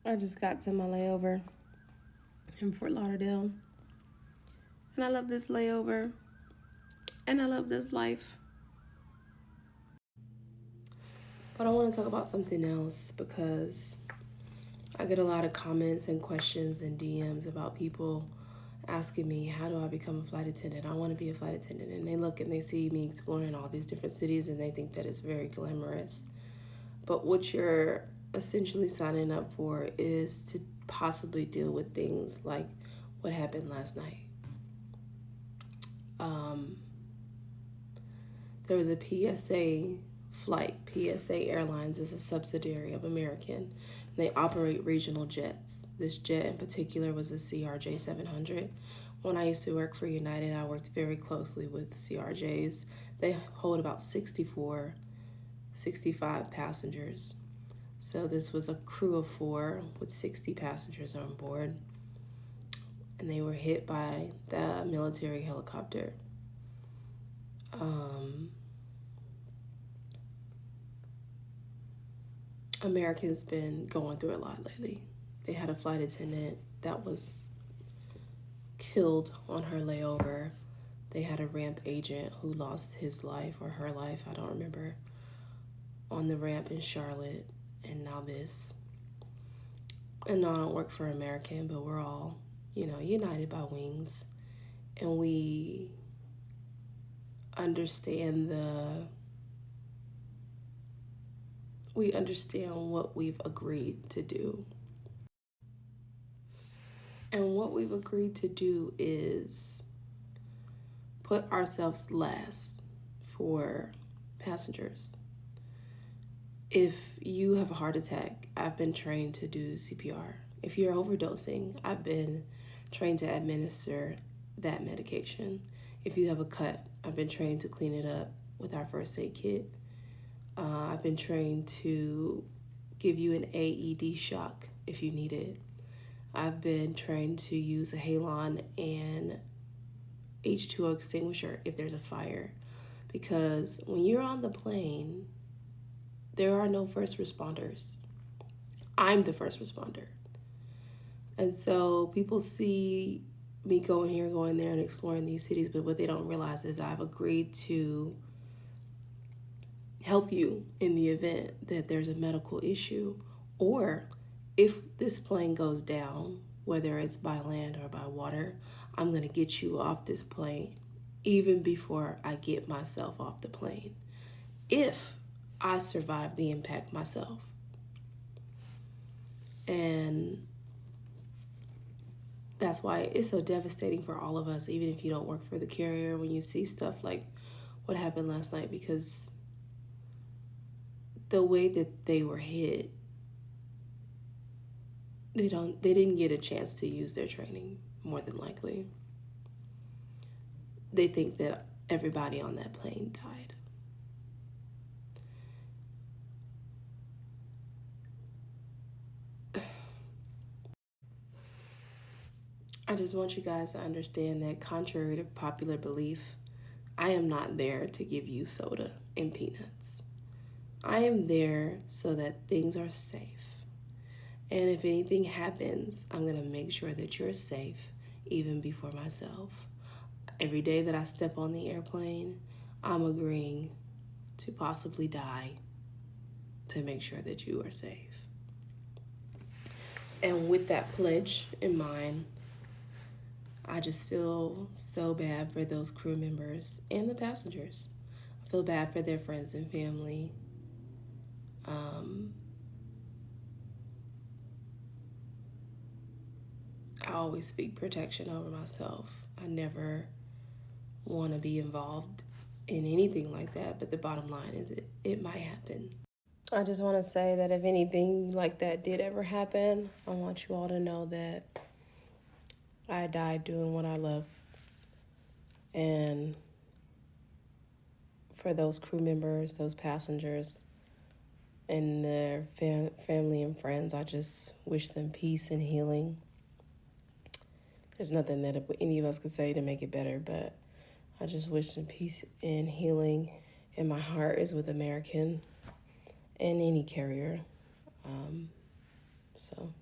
I just got to my layover in Fort Lauderdale. And I love this layover. And I love this life. But I want to talk about something else because I get a lot of comments and questions and DMs about people asking me, how do I become a flight attendant? I want to be a flight attendant. And they look and they see me exploring all these different cities and they think that it's very glamorous. But what you're essentially signing up for is to possibly deal with things like what happened last night. There was a PSA flight. PSA Airlines is a subsidiary of American. They operate regional jets. This jet in particular was a CRJ 700. When I used to work for United, I worked very closely with CRJs. They hold about 65 passengers. So this was a crew of 4 with 60 passengers on board. And they were hit by the military helicopter. American's been going through a lot lately. They had a flight attendant that was killed on her layover. They had a ramp agent who lost his life or her life, I don't remember, on the ramp in Charlotte, and now this. And no, I don't work for American, but we're all, united by wings. And we understand what we've agreed to do. And what we've agreed to do is put ourselves last for passengers. If you have a heart attack, I've been trained to do CPR. If you're overdosing, I've been trained to administer that medication. If you have a cut, I've been trained to clean it up with our first aid kit. I've been trained to give you an AED shock if you need it. I've been trained to use a halon and H2O extinguisher if there's a fire. Because when you're on the plane, there are no first responders. I'm the first responder. And so people see me going here, going there, and exploring these cities, but what they don't realize is I've agreed to help you in the event that there's a medical issue, or if this plane goes down, whether it's by land or by water, I'm going to get you off this plane even before I get myself off the plane, if I survive the impact myself. And that's why it's so devastating for all of us, even if you don't work for the carrier, when you see stuff like what happened last night, because the way that they were hit, they didn't get a chance to use their training, more than likely. They think that everybody on that plane died. I just want you guys to understand that, contrary to popular belief, I am not there to give you soda and peanuts. I am there so that things are safe. And if anything happens, I'm going to make sure that you're safe, even before myself. Every day that I step on the airplane, I'm agreeing to possibly die to make sure that you are safe. And with that pledge in mind, I just feel so bad for those crew members and the passengers. I feel bad for their friends and family. I always speak protection over myself. I never want to be involved in anything like that, but the bottom line is it might happen. I just want to say that if anything like that did ever happen, I want you all to know that I died doing what I love. And for those crew members, those passengers, and their family and friends, I just wish them peace and healing. There's nothing that any of us could say to make it better, but I just wish them peace and healing. And my heart is with American and any carrier. So